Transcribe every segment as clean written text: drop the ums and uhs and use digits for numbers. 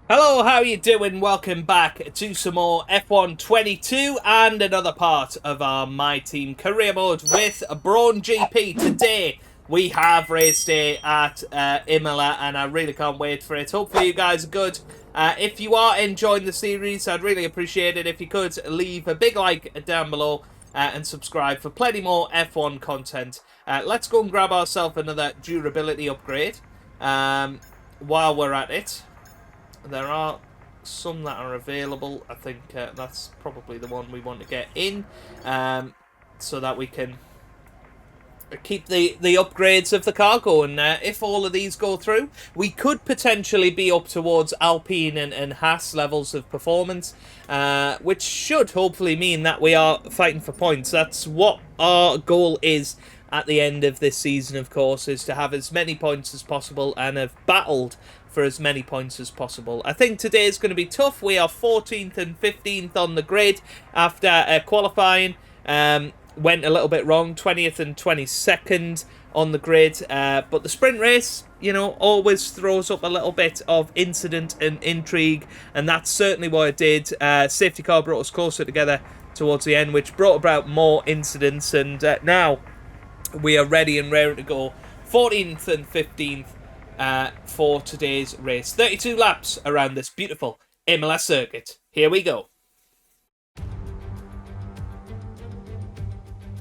Hello, how you doing? Welcome back to some more F1 22 and another part of our My Team career mode with Brawn GP. Today we have race day at Imola and I really can't wait for it. Hopefully you guys are good. If you are enjoying the series, I'd really appreciate it if you could leave a big like down below and subscribe for plenty more F1 content. Let's go and grab ourselves another durability upgrade while we're at it. There are some that are available. I think that's probably the one we want to get in so that we can keep the upgrades of the car going. If all of these go through, we could potentially be up towards Alpine and Haas levels of performance, which should hopefully mean that we are fighting for points. That's what our goal is at the end of this season, of course, is to have as many points as possible and have battled for as many points as possible. I think today is going to be tough. We are 14th and 15th on the grid after qualifying. Went a little bit wrong, 20th and 22nd on the grid. But the sprint race, you know, always throws up a little bit of incident and intrigue. And that's certainly what it did. Safety car brought us closer together towards the end, which brought about more incidents. And now we are ready and raring to go. 14th and 15th. For today's race. 32 laps around this beautiful Imola circuit. Here we go.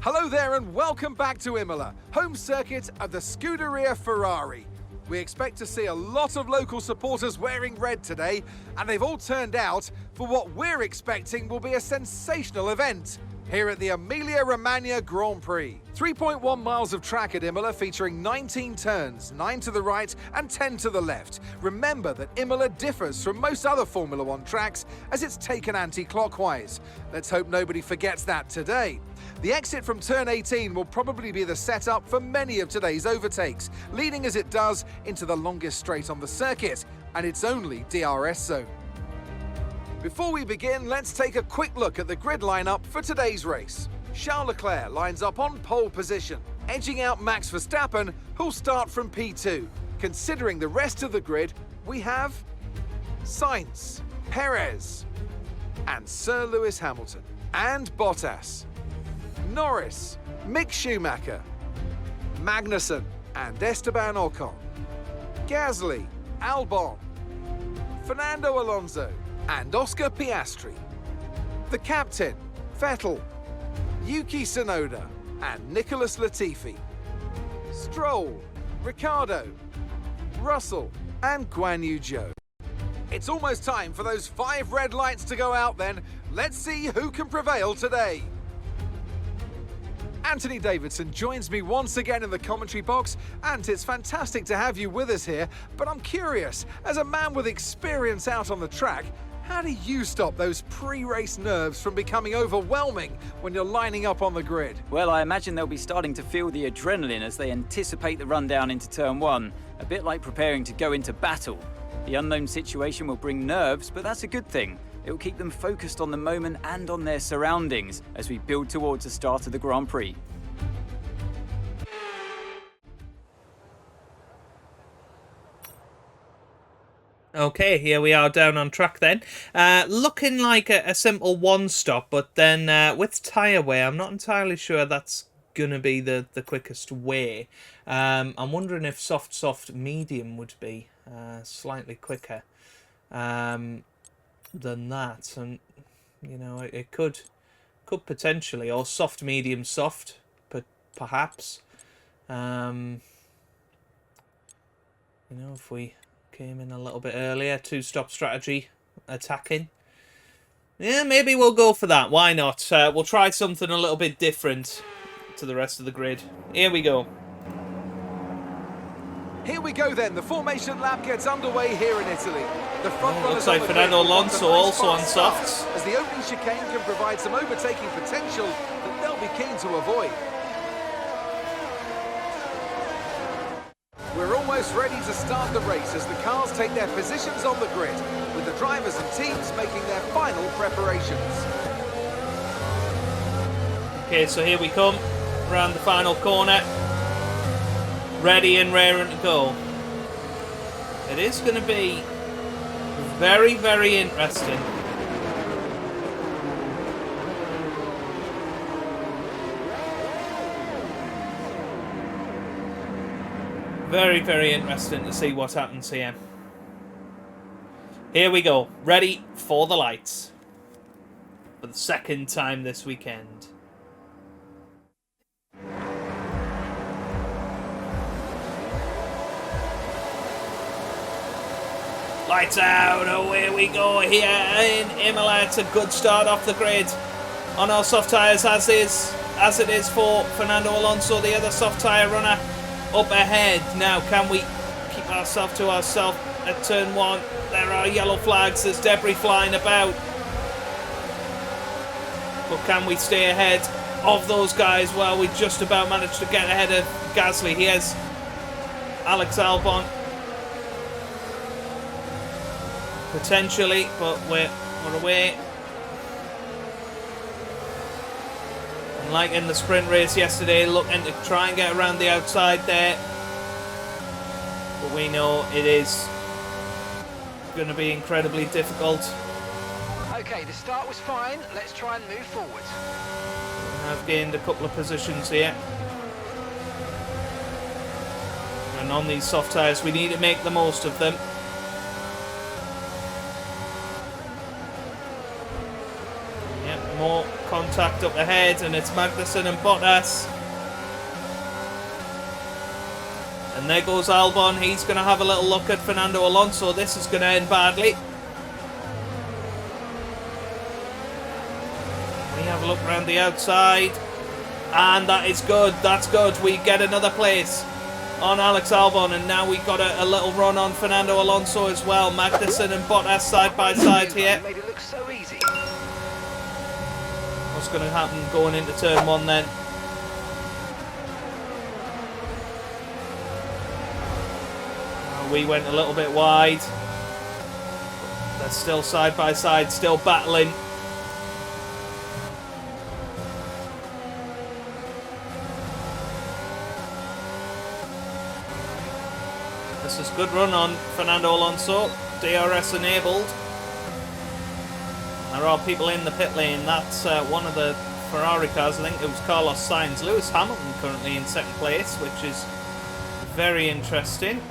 Hello there and welcome back to Imola, home circuit of the Scuderia Ferrari. We expect to see a lot of local supporters wearing red today, and they've all turned out for what we're expecting will be a sensational event here at the Emilia-Romagna Grand Prix. 3.1 miles of track at Imola featuring 19 turns, 9 to the right and 10 to the left. Remember that Imola differs from most other Formula One tracks as it's taken anti-clockwise. Let's hope nobody forgets that today. The exit from turn 18 will probably be the setup for many of today's overtakes, leading as it does into the longest straight on the circuit and its only DRS zone. Before we begin, let's take a quick look at the grid lineup for today's race. Charles Leclerc lines up on pole position, edging out Max Verstappen, who'll start from P2. Considering the rest of the grid, we have Sainz, Perez, and Sir Lewis Hamilton, and Bottas, Norris, Mick Schumacher, Magnussen, and Esteban Ocon, Gasly, Albon, Fernando Alonso, and Oscar Piastri. The captain, Vettel, Yuki Tsunoda, and Nicholas Latifi. Stroll, Ricciardo, Russell, and Guan Yu Zhou. It's almost time for those 5 red lights to go out then. Let's see who can prevail today. Anthony Davidson joins me once again in the commentary box, and it's fantastic to have you with us here, but I'm curious, as a man with experience out on the track, how do you stop those pre-race nerves from becoming overwhelming when you're lining up on the grid? Well, I imagine they'll be starting to feel the adrenaline as they anticipate the rundown into turn 1, a bit like preparing to go into battle. The unknown situation will bring nerves, but that's a good thing. It will keep them focused on the moment and on their surroundings as we build towards the start of the Grand Prix. Okay, here we are down on track then. Looking like a simple one-stop, but then with tyre wear, I'm not entirely sure that's going to be the quickest way. I'm wondering if soft medium would be slightly quicker than that. And, you know, it could potentially, or soft medium soft, but perhaps. You know, if we came in a little bit earlier, 2-stop strategy, attacking. Yeah, maybe we'll go for that. Why not? We'll try something a little bit different to the rest of the grid. Here we go. Here we go then. The formation lap gets underway here in Italy. The front runners looks like on the Fernando grid want a Alonso nice also on fast start, softs. as the opening chicane can provide some overtaking potential that they'll be keen to avoid. We're almost ready to start the race as the cars take their positions on the grid, with the drivers and teams making their final preparations. Okay, so here we come, around the final corner. Ready and raring to go. It is going to be Very, very interesting. Very, very interesting to see what happens here. Here we go. Ready for the lights. For the second time this weekend. Lights out, away we go here in Imola. It's a good start off the grid on our soft tyres as it is for Fernando Alonso, the other soft tyre runner up ahead. Now, can we keep ourselves to ourselves at turn 1? There are yellow flags, there's debris flying about. But can we stay ahead of those guys? Well, we just about managed to get ahead of Gasly. Here's Alex Albon. Potentially, but we're away. And like in the sprint race yesterday, looking to try and get around the outside there. But we know it is going to be incredibly difficult. Okay, the start was fine. Let's try and move forward. I've gained a couple of positions here. And on these soft tyres, we need to make the most of them. More contact up ahead, and it's Magnussen and Bottas. And there goes Albon. He's going to have a little look at Fernando Alonso. This is going to end badly. We have a look around the outside, and that is good. That's good. We get another place on Alex Albon, and now we've got a little run on Fernando Alonso as well. Magnussen and Bottas side by side here. Made it look so easy. What's going to happen going into turn 1 then? We went a little bit wide. They're still side by side, still battling. This is a good run on Fernando Alonso. DRS enabled. There are people in the pit lane. That's one of the Ferrari cars. I think it was Carlos Sainz. Lewis Hamilton currently in second place, which is very interesting.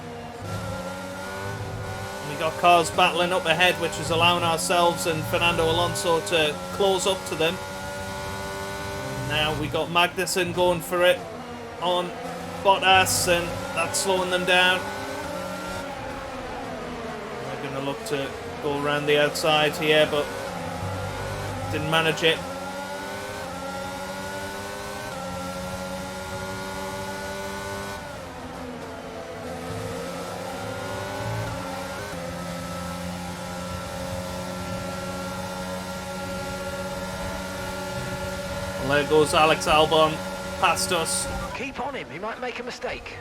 We got cars battling up ahead, which is allowing ourselves and Fernando Alonso to close up to them. Now we got Magnussen going for it on Bottas, and that's slowing them down. We're going to look to go around the outside here, but didn't manage it. Well, there goes Alex Albon past us. Keep on him, he might make a mistake.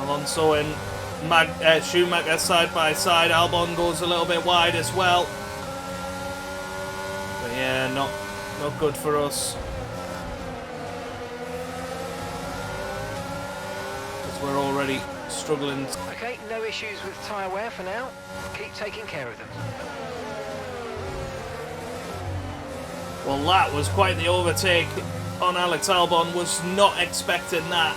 Alonso and Schumacher side by side. Albon goes a little bit wide as well. But yeah, not good for us. Because we're already struggling. Okay, no issues with tyre wear for now. Keep taking care of them. Well, that was quite the overtake on Alex Albon. Was not expecting that.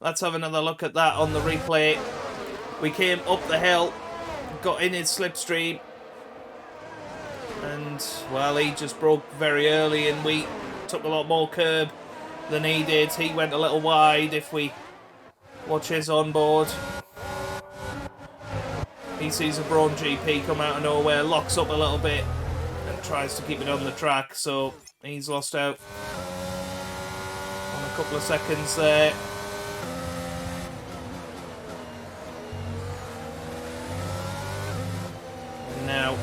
Let's have another look at that on the replay. We came up the hill, got in his slipstream, and, well, he just broke very early, and we took a lot more curb than he did. He went a little wide if we watch his onboard. He sees a Brawn GP come out of nowhere, locks up a little bit, and tries to keep it on the track, so he's lost out on a couple of seconds there. And now,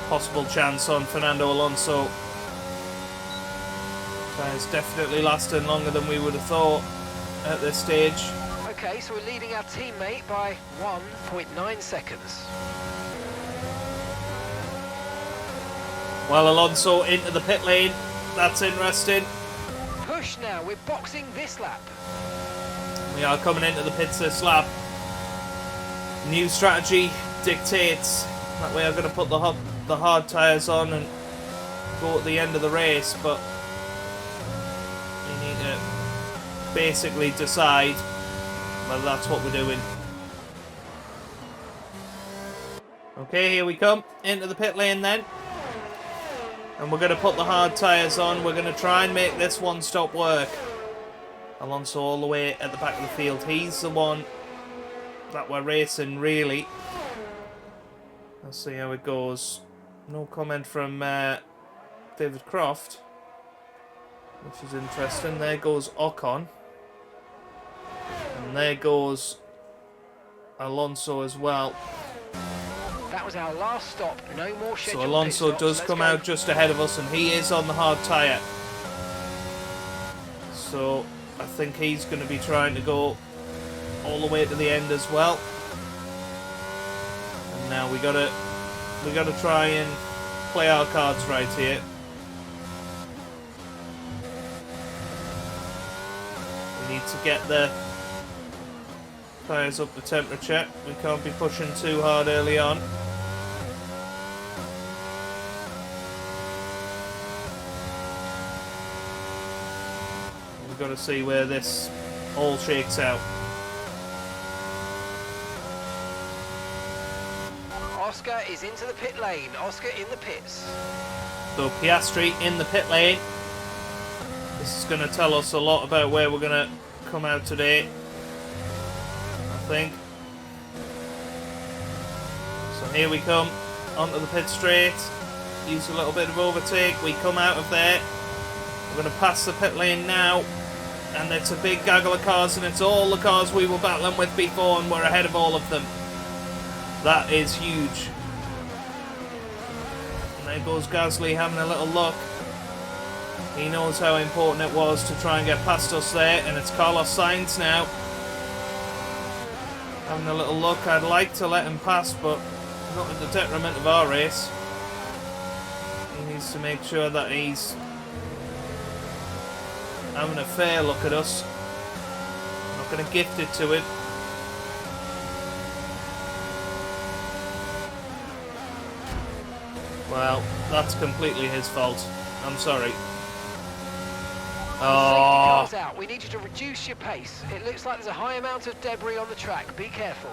possible chance on Fernando Alonso. That is definitely lasting longer than we would have thought at this stage. Okay, so we're leading our teammate by 1.9 seconds. Well, Alonso into the pit lane. That's interesting. Push now, we're boxing this lap. We are coming into the pits this lap. New strategy dictates that we are going to put the hard tyres on and go at the end of the race, but we need to basically decide whether that's what we're doing. Okay, here we come into the pit lane then, and we're going to put the hard tyres on. We're going to try and make this one stop work. Alonso all the way at the back of the field. He's the one that we're racing, really. Let's see how it goes. No comment from David Croft, which is interesting. There goes Ocon. And there goes Alonso as well. That was our last stop. No more scheduled. So Alonso does come out just ahead of us, and he is on the hard tyre. So I think he's going to be trying to go all the way to the end as well. And now we gotta try and play our cards right here. We need to get the tyres up to temperature. We can't be pushing too hard early on. We've got to see where this all shakes out. Oscar is into the pit lane. Oscar in the pits. So Piastri in the pit lane. This is going to tell us a lot about where we're going to come out today, I think. So here we come onto the pit straight. Use a little bit of overtake. We come out of there. We're going to pass the pit lane now. And it's a big gaggle of cars, and it's all the cars we were battling with before, and we're ahead of all of them. That is huge. And there goes Gasly having a little look. He knows how important it was to try and get past us there, and it's Carlos Sainz now. Having a little look. I'd like to let him pass, but not at the detriment of our race. He needs to make sure that he's having a fair look at us. I'm not going to gift it to him. Well, that's completely his fault. I'm sorry. Oh. Out. We need you to reduce your pace. It looks like there's a high amount of debris on the track. Be careful.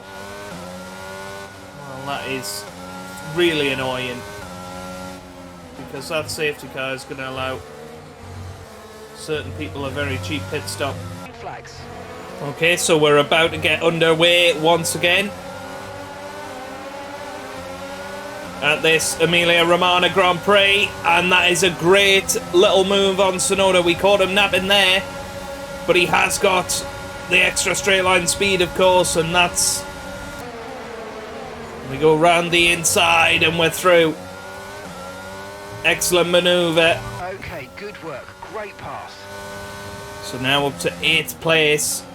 Well, that is really annoying, because that safety car is going to allow certain people a very cheap pit stop. Flags. Okay, so we're about to get underway once again at this Emilia-Romagna Grand Prix, and that is a great little move on Tsunoda. We caught him napping there, but he has got the extra straight line speed, of course, and that's... We go round the inside and we're through. Excellent manoeuvre. Okay, good work. Great pass. So now up to 8th place.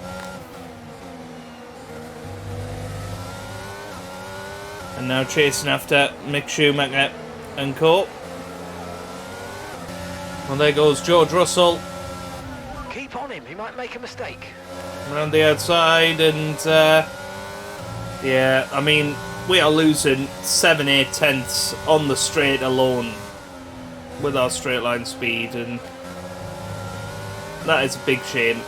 And now chasing after Mick Schumacher and co. Well, there goes George Russell. Keep on him, he might make a mistake. Around the outside, and yeah, I mean, we are losing 7-8 tenths on the straight alone with our straight line speed, and that is a big shame.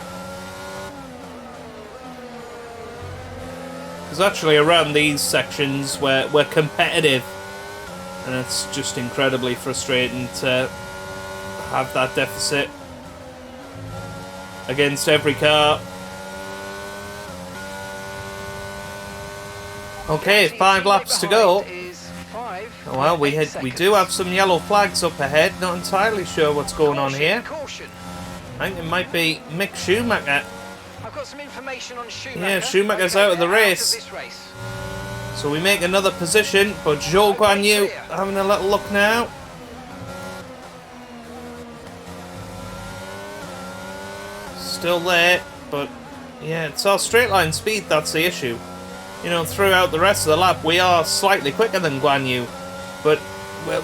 Because actually around these sections we're competitive, and it's just incredibly frustrating to have that deficit against every car. Okay, 5 laps to go. Oh, well, we do have some yellow flags up ahead. Not entirely sure what's going on here. I think it might be Mick Schumacher. I've got some information on Schumacher. Yeah, Schumacher's out of the race. So we make another position, but Zhou Guan Yu having a little look now. Still there, but yeah, it's our straight line speed that's the issue. You know, throughout the rest of the lap, we are slightly quicker than Guan Yu, but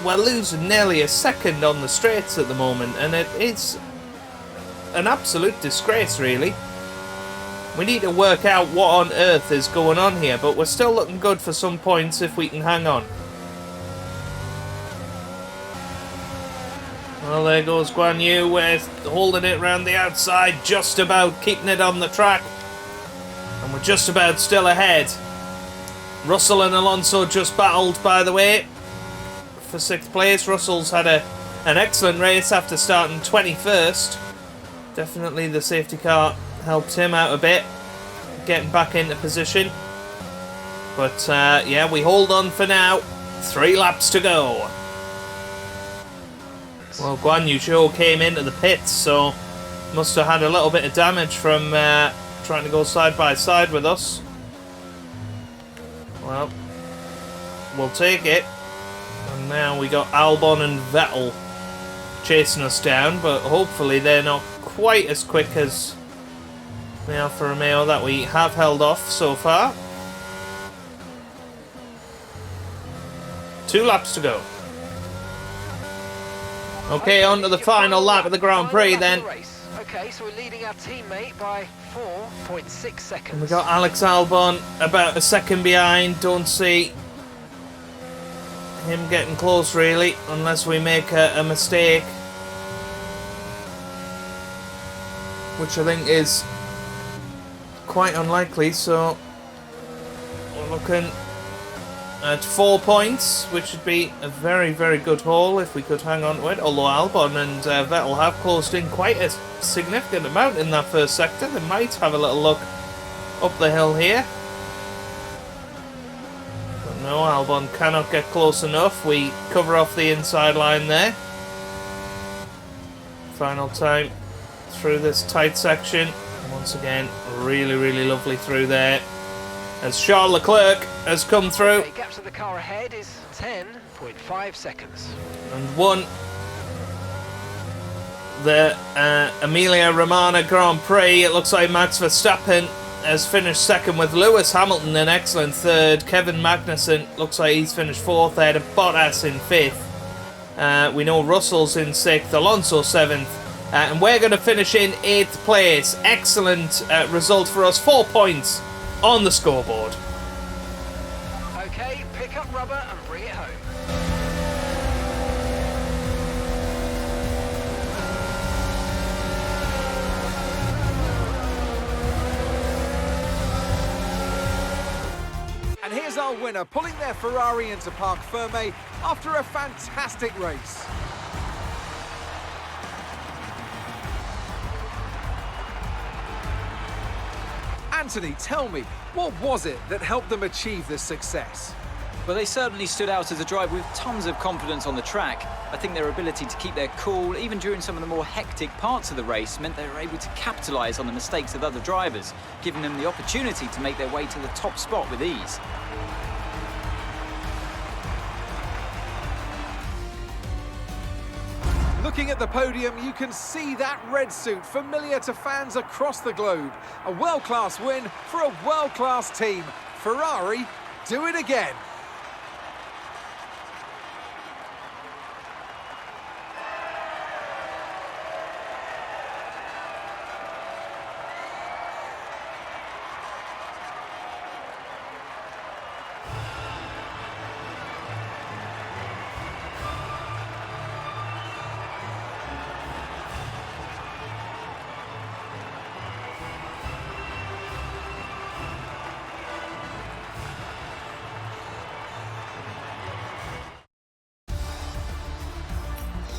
we're losing nearly a second on the straights at the moment, and it is an absolute disgrace, really. We need to work out what on earth is going on here, but we're still looking good for some points if we can hang on. Well, there goes Guan Yu with holding it around the outside, just about keeping it on the track. And we're just about still ahead. Russell and Alonso just battled, by the way, for 6th place. Russell's had an excellent race after starting 21st. Definitely the safety car helped him out a bit, getting back into position. But yeah, we hold on for now. 3 laps to go. Well, Guan Yu Zhou came into the pits, so must have had a little bit of damage from trying to go side by side with us. Well, we'll take it. And now we got Albon and Vettel chasing us down, but hopefully they're not quite as quick as the Alfa Romeo that we have held off so far. 2 laps to go. Okay, on to the final lap of the Grand Prix then. Okay, so we're leading our teammate by 4.6 seconds. And we got Alex Albon about a second behind. Don't see him getting close really, unless we make a mistake, which I think is quite unlikely. So we're looking at 4 points, which would be a very, very good haul if we could hang on to it. Although Albon and Vettel have closed in quite a significant amount in that first sector. They might have a little look up the hill here. But no, Albon cannot get close enough. We cover off the inside line there. Final time through this tight section. Once again, really, really lovely through there, as Charles Leclerc has come through. Okay, gap to the car ahead is 10.5 seconds. And won the Emilia-Romagna Grand Prix. It looks like Max Verstappen has finished second, with Lewis Hamilton an excellent third. Kevin Magnussen looks like he's finished fourth ahead of Bottas in fifth. We know Russell's in sixth, Alonso seventh. And we're going to finish in 8th place. Excellent result for us. 4 points on the scoreboard. Okay, pick up rubber and bring it home. And here's our winner, pulling their Ferrari into Parc Ferme after a fantastic race. Anthony, tell me, what was it that helped them achieve this success? Well, they certainly stood out as a driver with tons of confidence on the track. I think their ability to keep their cool, even during some of the more hectic parts of the race, meant they were able to capitalise on the mistakes of other drivers, giving them the opportunity to make their way to the top spot with ease. Looking at the podium, you can see that red suit familiar to fans across the globe. A world-class win for a world-class team. Ferrari, do it again.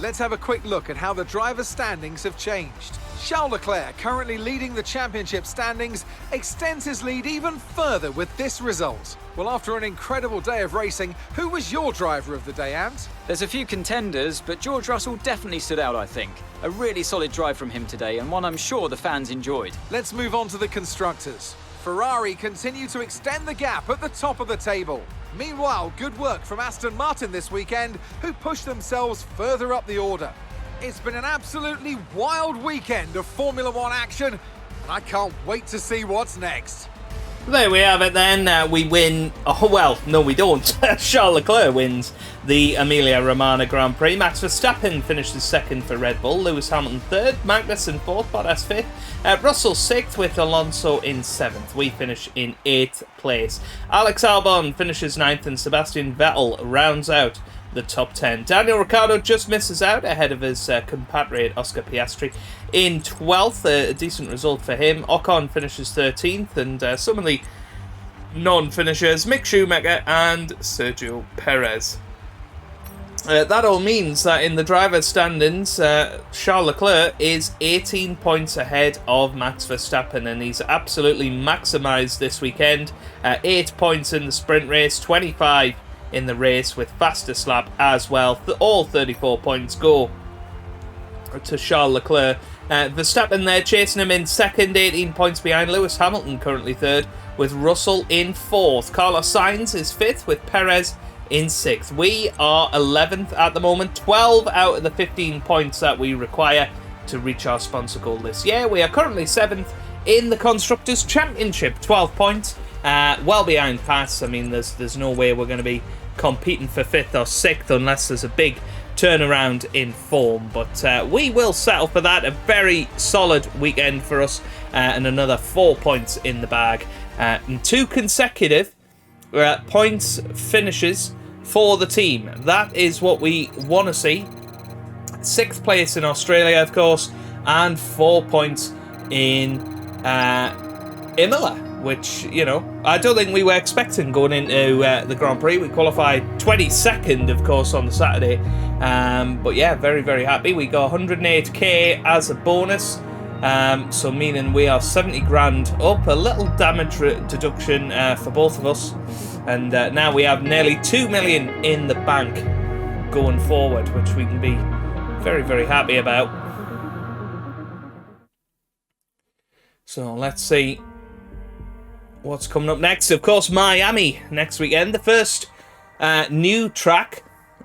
Let's have a quick look at how the driver standings have changed. Charles Leclerc, currently leading the championship standings, extends his lead even further with this result. Well, after an incredible day of racing, who was your driver of the day, Ant? There's a few contenders, but George Russell definitely stood out, I think. A really solid drive from him today, and one I'm sure the fans enjoyed. Let's move on to the constructors. Ferrari continue to extend the gap at the top of the table. Meanwhile, good work from Aston Martin this weekend, who pushed themselves further up the order. It's been an absolutely wild weekend of Formula One action, and I can't wait to see what's next. There we have it then. We win. Oh, well, no we don't. Charles Leclerc wins. the Emilia-Romagna Grand Prix. Max Verstappen finishes second for Red Bull, Lewis Hamilton third, Magnussen fourth, Bottas fifth, Russell sixth with Alonso in seventh. We finish in 8th place. Alex Albon finishes ninth and Sebastian Vettel rounds out the top 10. Daniel Ricciardo just misses out ahead of his compatriot Oscar Piastri in 12th. A decent result for him. Ocon finishes 13th, and some of the non-finishers, Mick Schumacher and Sergio Perez. That all means that in the driver's standings, Charles Leclerc is 18 points ahead of Max Verstappen, and he's absolutely maximised this weekend. 8 points in the sprint race, 25 in the race with fastest lap as well. All 34 points go to Charles Leclerc. Verstappen there chasing him in second, 18 points behind. Lewis Hamilton currently third with Russell in fourth. Carlos Sainz is fifth with Perez in 6th. We are 11th at the moment, 12 out of the 15 points that we require to reach our sponsor goal this year. We are currently 7th in the Constructors' Championship, 12 points, well behind Haas. I mean, there's no way we're going to be competing for 5th or 6th unless there's a big turnaround in form, but we will settle for that. A very solid weekend for us, and another 4 points in the bag, and 2 consecutive points finishes for the team. That is what we want to see. 6th place in Australia, of course, and 4 points in Imola, which, you know, I don't think we were expecting going into the Grand Prix. We qualified 22nd, of course, on the Saturday. But yeah, very, very happy. We got 108k as a bonus. So meaning we are 70 grand up, a little damage deduction for both of us. And now we have nearly 2 million in the bank going forward, which we can be very, very happy about. So let's see what's coming up next. Of course, Miami next weekend. The first new track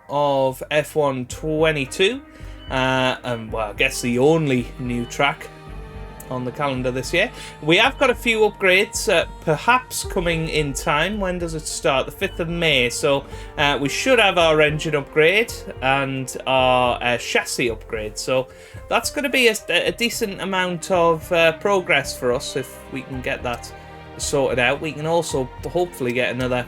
of F1 22. And well, I guess the only new track on the calendar this year. We have got a few upgrades, perhaps coming in time. When does it start? The 5th of May. So we should have our engine upgrade and our chassis upgrade. So that's going to be a decent amount of progress for us if we can get that sorted out. We can also hopefully get another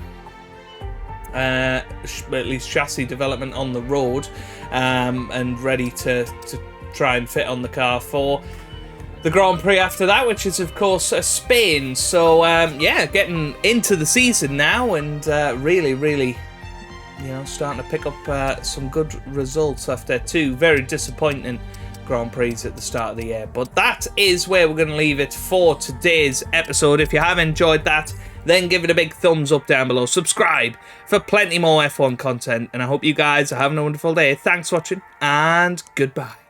at least chassis development on the road, and ready to try and fit on the car for the Grand Prix after that, which is of course Spain. So yeah, getting into the season now, and really, you know, starting to pick up some good results after 2 very disappointing Grand Prix at the start of the year. But that is where we're going to leave it for today's episode. If you have enjoyed that, then give it a big thumbs up down below. Subscribe for plenty more F1 content, and I hope you guys are having a wonderful day. Thanks for watching, and goodbye.